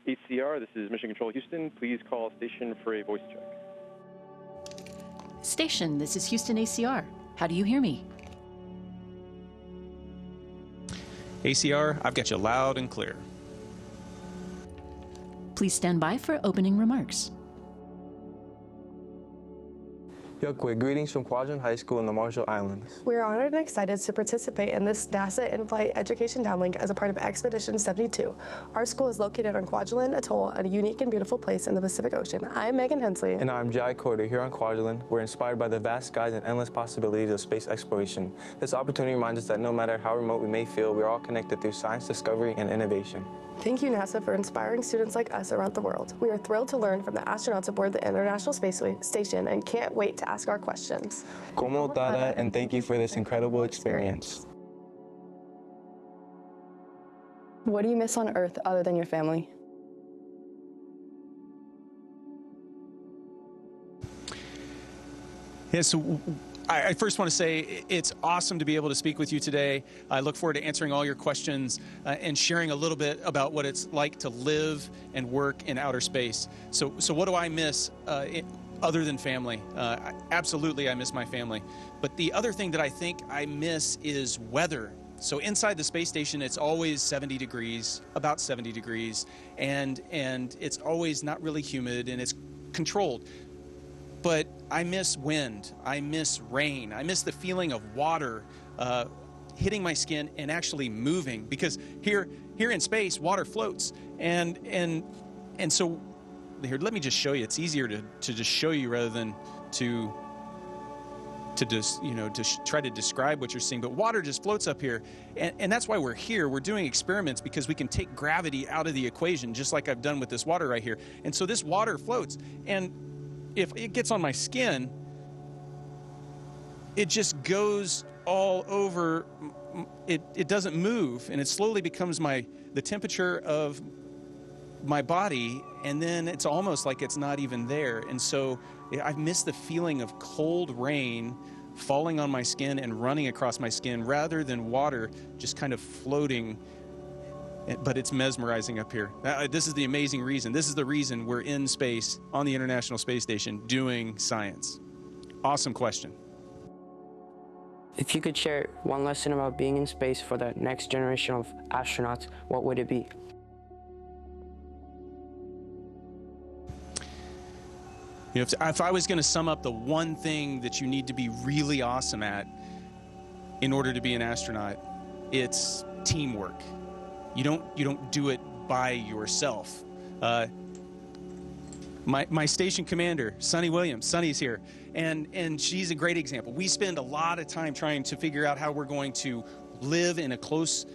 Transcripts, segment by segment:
ACR, this is Mission Control Houston. Please call station for a voice check. Station, this is Houston ACR. How do you hear me? ACR, I've got you loud and clear. Please stand by for opening remarks. Yukwe, greetings from Kwajalein High School in the Marshall Islands. We are honored and excited to participate in this NASA in-flight education downlink as a part of Expedition 72. Our school is located on Kwajalein Atoll, a unique and beautiful place in the Pacific Ocean. I'm Megan Hensley. And I'm Jai Corder. Here on Kwajalein, we're inspired by the vast skies and endless possibilities of space exploration. This opportunity reminds us that no matter how remote we may feel, we're all connected through science, discovery, and innovation. Thank you, NASA, for inspiring students like us around the world. We are thrilled to learn from the astronauts aboard the International Space Station and can't wait to ask our questions. Como tada, and thank you for this incredible experience. What do you miss on Earth other than your family? Yeah, so I first want to say it's awesome to be able to speak with you today. I look forward to answering all your questions and sharing a little bit about what it's like to live and work in outer space. So what do I miss other than family? Absolutely, I miss my family. But the other thing that I think I miss is weather. So inside the space station, it's always 70 degrees, about 70 degrees, and it's always not really humid and it's controlled. But I miss wind, I miss rain, I miss the feeling of water hitting my skin and actually moving, because here in space, water floats, and so here, let me just show you. It's easier to just show you rather than to just try to describe what you're seeing. But water just floats up here, and that's why we're here. We're doing experiments because we can take gravity out of the equation, just like I've done with this water right here. And so this water floats, and if it gets on my skin, it just goes all over. It doesn't move, and it slowly becomes the temperature of my body, and then it's almost like it's not even there. And so I miss the feeling of cold rain falling on my skin and running across my skin rather than water just kind of floating. But it's mesmerizing up here. This is the amazing reason. This is the reason we're in space on the International Space Station doing science. Awesome question. If you could share one lesson about being in space for the next generation of astronauts, what would it be? If I was going to sum up the one thing that you need to be really awesome at in order to be an astronaut, it's teamwork. You don't do it by yourself. My station commander, Sunny Williams, Sunny's here, and she's a great example. We spend a lot of time trying to figure out how we're going to live in close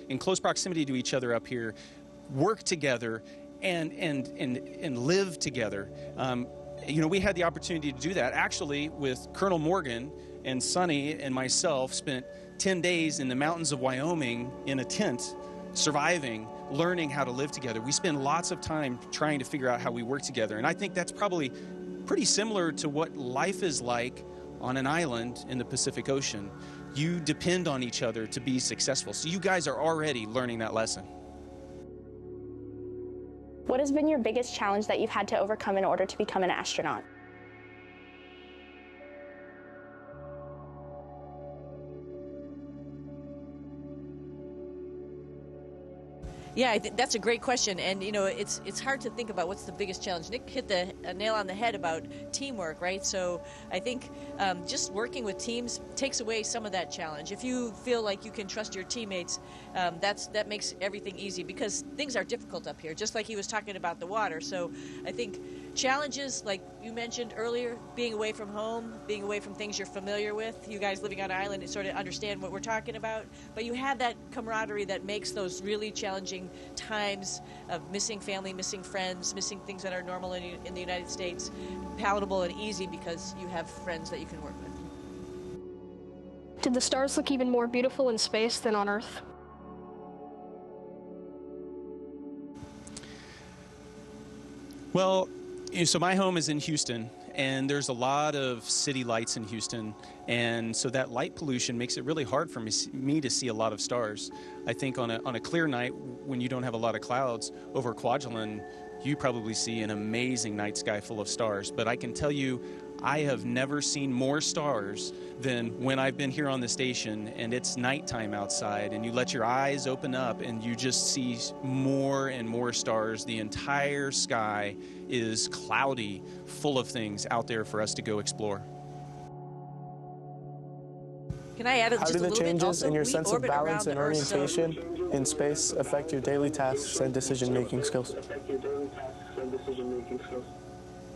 proximity to each other up here, work together, and live together. We had the opportunity to do that actually with Colonel Morgan, and Sunny and myself spent 10 days in the mountains of Wyoming in a tent, surviving, learning how to live together. We spend lots of time trying to figure out how we work together. And I think that's probably pretty similar to what life is like on an island in the Pacific Ocean. You depend on each other to be successful. So you guys are already learning that lesson. What has been your biggest challenge that you've had to overcome in order to become an astronaut? Yeah, I think that's a great question, and it's hard to think about what's the biggest challenge. Nick hit the nail on the head about teamwork, right? So I think just working with teams takes away some of that challenge. If you feel like you can trust your teammates, that makes everything easy, because things are difficult up here, just like he was talking about the water. So I think challenges, like you mentioned earlier, being away from home, being away from things you're familiar with, you guys living on an island and sort of understand what we're talking about, but you have that camaraderie that makes those really challenging times of missing family, missing friends, missing things that are normal in the United States palatable and easy, because you have friends that you can work with. Did the stars look even more beautiful in space than on Earth? Well, so my home is in Houston, and there's a lot of city lights in Houston, and so that light pollution makes it really hard for me to see a lot of stars. I think on a clear night, when you don't have a lot of clouds over Kwajalein, you probably see an amazing night sky full of stars. But I can tell you, I have never seen more stars than when I've been here on the station and it's nighttime outside and you let your eyes open up and you just see more and more stars. The entire sky is cloudy, full of things out there for us to go explore. Can I add How just do a the little bit? changes Also, in your we sense of orbit around balance the and Earth, so- orientation in space affect your daily tasks and decision-making skills?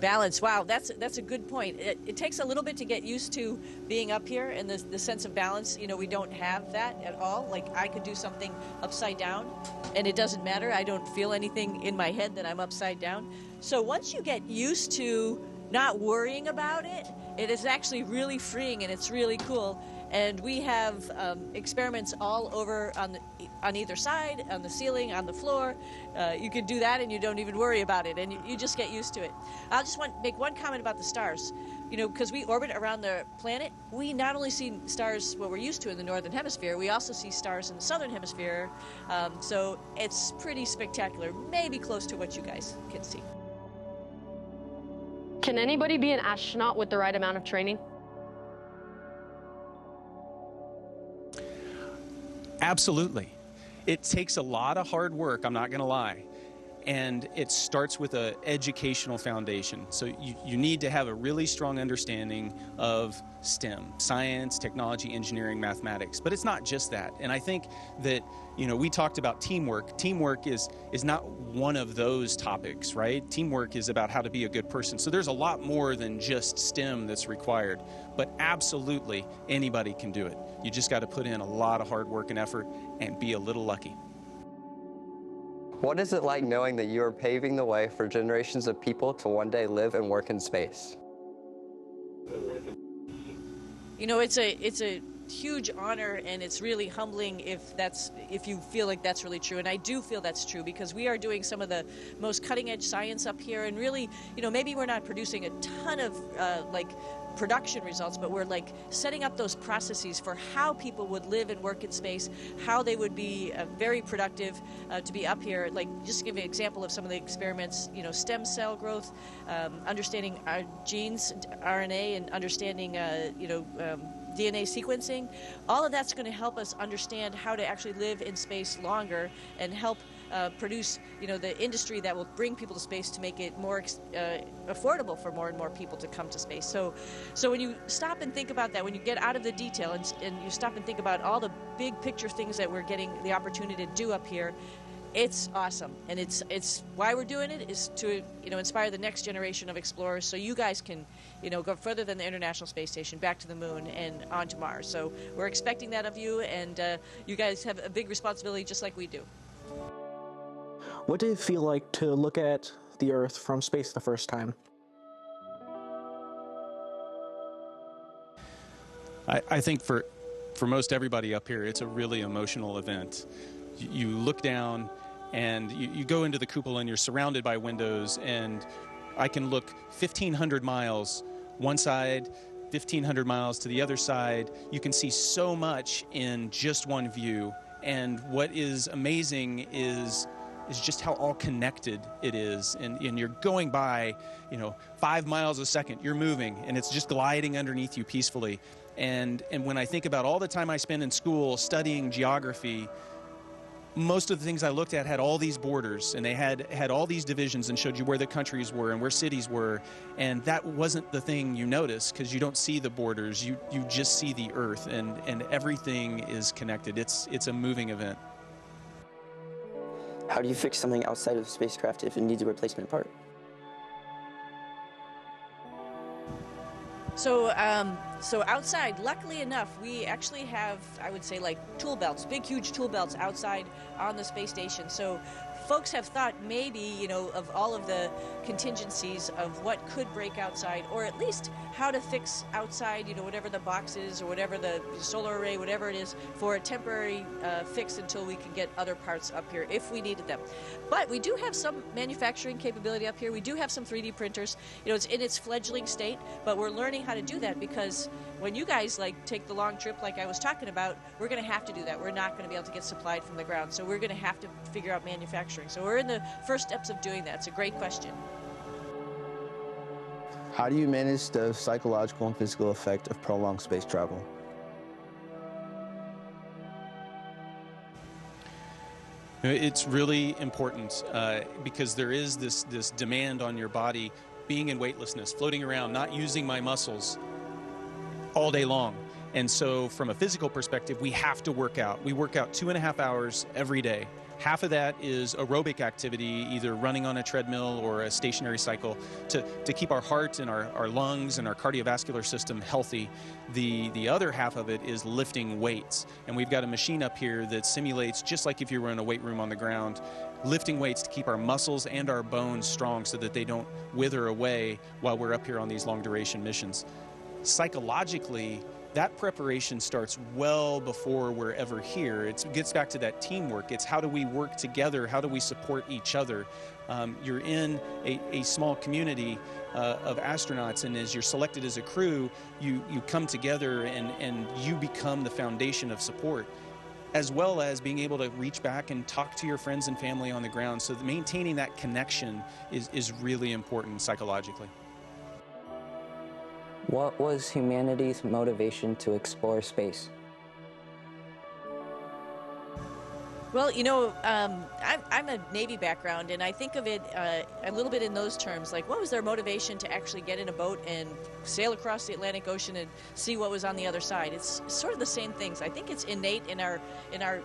Balance. Wow, that's a good point. It takes a little bit to get used to being up here, and the sense of balance. You know, we don't have that at all. Like, I could do something upside down, and it doesn't matter. I don't feel anything in my head that I'm upside down. So once you get used to not worrying about it, it is actually really freeing, and it's really cool. And we have experiments all over on either side, on the ceiling, on the floor. You can do that and you don't even worry about it, and you just get used to it. I'll just make one comment about the stars. You know, because we orbit around the planet, we not only see stars what we're used to in the northern hemisphere, we also see stars in the southern hemisphere. So it's pretty spectacular, maybe close to what you guys can see. Can anybody be an astronaut with the right amount of training? Absolutely. It takes a lot of hard work, I'm not going to lie. And it starts with an educational foundation. So you need to have a really strong understanding of STEM, science, technology, engineering, mathematics. But it's not just that. And I think that, you know, we talked about teamwork. Teamwork is not one of those topics, right? Teamwork is about how to be a good person. So there's a lot more than just STEM that's required. But absolutely, anybody can do it. You just got to put in a lot of hard work and effort and be a little lucky. What is it like knowing that you are paving the way for generations of people to one day live and work in space? You know, it's a huge honor, and it's really humbling if you feel like that's really true. And I do feel that's true, because we are doing some of the most cutting edge science up here, and really, you know, maybe we're not producing a ton of production results, but we're like setting up those processes for how people would live and work in space, how they would be very productive to be up here. Like, just to give you an example of some of the experiments, you know, stem cell growth, understanding our genes, RNA, and understanding, DNA sequencing. All of that's going to help us understand how to actually live in space longer and help produce, you know, the industry that will bring people to space to make it more affordable for more and more people to come to space. So when you stop and think about that, when you get out of the detail and you stop and think about all the big picture things that we're getting the opportunity to do up here, it's awesome. And it's why we're doing it is to, you know, inspire the next generation of explorers, so you guys can, you know, go further than the International Space Station, back to the moon and on to Mars. So we're expecting that of you, and you guys have a big responsibility just like we do. What did it feel like to look at the Earth from space the first time? I think for most everybody up here, it's a really emotional event. You look down and you go into the cupola and you're surrounded by windows, and I can look 1,500 miles one side, 1,500 miles to the other side. You can see so much in just one view, and what is amazing is just how all connected it is. And you're going by, you know, 5 miles a second, you're moving, and it's just gliding underneath you peacefully. And when I think about all the time I spent in school studying geography, most of the things I looked at had all these borders, and they had all these divisions and showed you where the countries were and where cities were. And that wasn't the thing you notice, because you don't see the borders. You just see the Earth, and everything is connected. It's a moving event. How do you fix something outside of the spacecraft if it needs a replacement part? So outside, luckily enough, we actually have, I would say, like tool belts, big, huge tool belts outside on the space station. So folks have thought maybe, you know, of all of the contingencies of what could break outside, or at least how to fix outside, you know, whatever the box is or whatever the solar array, whatever it is, for a temporary fix until we can get other parts up here if we needed them. But we do have some manufacturing capability up here. We do have some 3D printers. You know, it's in its fledgling state, but we're learning how to do that, because when you guys take the long trip like I was talking about, we're going to have to do that. We're not going to be able to get supplied from the ground, so we're going to have to figure out manufacturing. So we're in the first steps of doing that. It's a great question. How do you manage the psychological and physical effect of prolonged space travel? It's really important because there is this demand on your body being in weightlessness, floating around, not using my muscles all day long. And so from a physical perspective, we have to work out. We work out 2.5 hours every day. Half of that is aerobic activity, either running on a treadmill or a stationary cycle, to keep our heart and our lungs and our cardiovascular system healthy. The other half of it is lifting weights. And we've got a machine up here that simulates, just like if you were in a weight room on the ground, lifting weights to keep our muscles and our bones strong so that they don't wither away while we're up here on these long duration missions. Psychologically, that preparation starts well before we're ever here. It gets back to that teamwork. It's how do we work together? How do we support each other? You're in a small community of astronauts, and as you're selected as a crew, you come together and you become the foundation of support, as well as being able to reach back and talk to your friends and family on the ground. So maintaining that connection is really important psychologically. What was humanity's motivation to explore space? Well, I'm a Navy background, and I think of it a little bit in those terms. Like, what was their motivation to actually get in a boat and sail across the Atlantic Ocean and see what was on the other side? It's sort of the same things. I think it's innate in our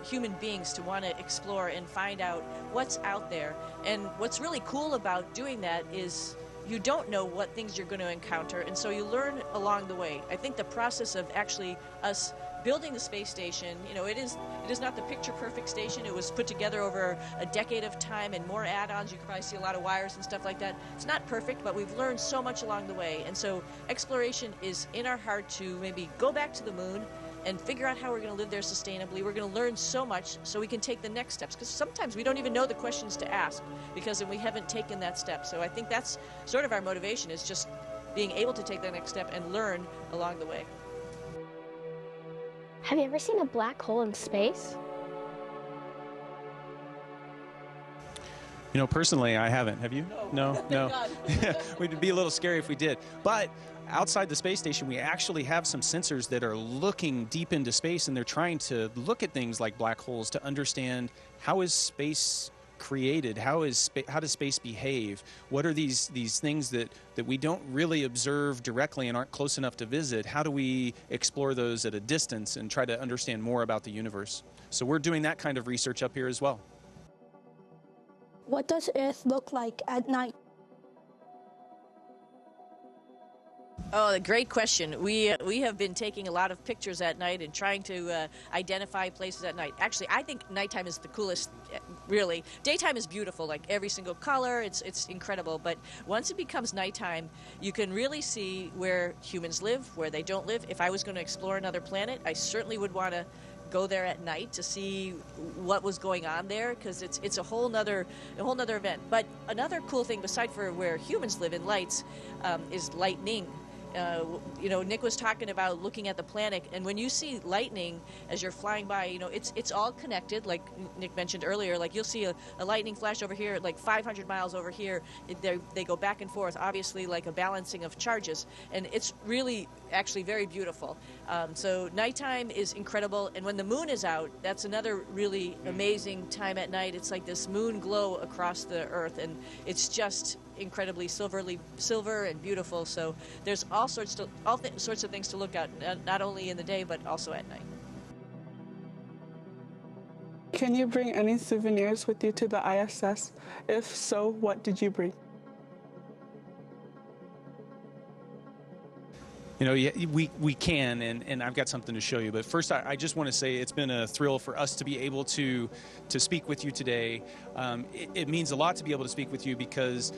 human beings to want to explore and find out what's out there. And what's really cool about doing that is you don't know what things you're going to encounter, and so you learn along the way. I think the process of actually us building the space station, it is not the picture-perfect station. It was put together over a decade of time and more add-ons. You can probably see a lot of wires and stuff like that. It's not perfect, but we've learned so much along the way, and so exploration is in our heart to maybe go back to the moon and figure out how we're going to live there sustainably. We're going to learn so much so we can take the next steps, because sometimes we don't even know the questions to ask because we haven't taken that step. So I think that's sort of our motivation, is just being able to take that next step and learn along the way. Have you ever seen a black hole in space? Personally, I haven't. Have you? No. It'd be a little scary if we did. But outside the space station, we actually have some sensors that are looking deep into space, and they're trying to look at things like black holes to understand how is space created, how does space behave, what are these things that we don't really observe directly and aren't close enough to visit. How do we explore those at a distance and try to understand more about the universe? So we're doing that kind of research up here as well. What does Earth look like at night? Oh, a great question. We have been taking a lot of pictures at night and trying to identify places at night. Actually, I think nighttime is the coolest, really. Daytime is beautiful, like every single color. It's incredible. But once it becomes nighttime, you can really see where humans live, where they don't live. If I was going to explore another planet, I certainly would want to go there at night to see what was going on there, because it's a whole nother event. But another cool thing, beside for where humans live in lights, is lightning. Nick was talking about looking at the planet, and when you see lightning as you're flying by, it's all connected, like Nick mentioned earlier. Like, you'll see a lightning flash over here, like 500 miles over here. They go back and forth, obviously like a balancing of charges, and it's really actually very beautiful. So nighttime is incredible, and when the moon is out, that's another really amazing time at night. It's like this moon glow across the earth, and it's just incredibly silver and beautiful. So there's all sorts of things to look at, not only in the day but also at night. Can you bring any souvenirs with you to the ISS? If so, what did you bring? We can, and I've got something to show you. But first, I just want to say it's been a thrill for us to be able to speak with you today. It means a lot to be able to speak with you because,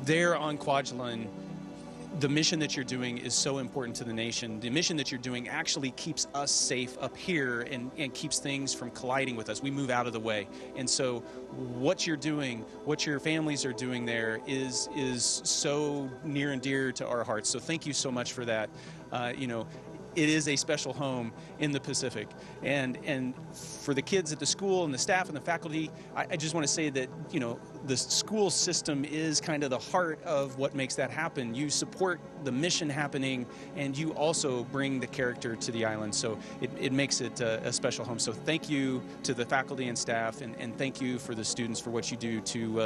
there on Kwajalein, the mission that you're doing is so important to the nation. The mission that you're doing actually keeps us safe up here and keeps things from colliding with us. We move out of the way. And so what you're doing, what your families are doing there is so near and dear to our hearts. So thank you so much for that. It is a special home in the Pacific. And for the kids at the school and the staff and the faculty, I just want to say that, the school system is kind of the heart of what makes that happen. You support the mission happening, and you also bring the character to the island. So it makes it a special home. So thank you to the faculty and staff, and thank you for the students for what you do to